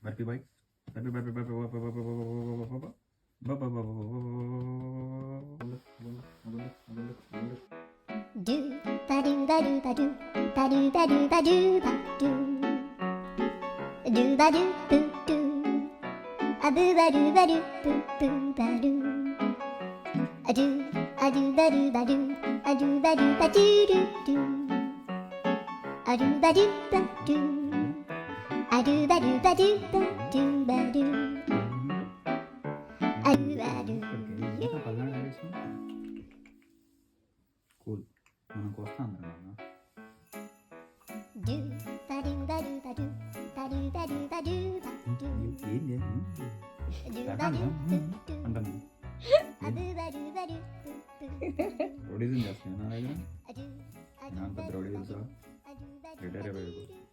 బర్పీ బాయ్ బర్పీ బర్పీ బర్పీ do ba do ba do ba do ba do ba do ba do ba do ba do boo do a boo ba do ba do boo boo ba do a do ba do ba do a do ba do ba do do do a do ba do ba do a do ba do ba do ba do ba do a do ba do cool మనం కోస్తా అందరం do ba do ba do ba do ba do ba do ba do ba do ఏంది do ba do boo do అంటాను a boo ba do ba do boo boo రొడీజం చేస్తాను నా దగ్గర a do నా పెద్ద రొడీ తెలుసా a do ba do retire అయిపోయాడు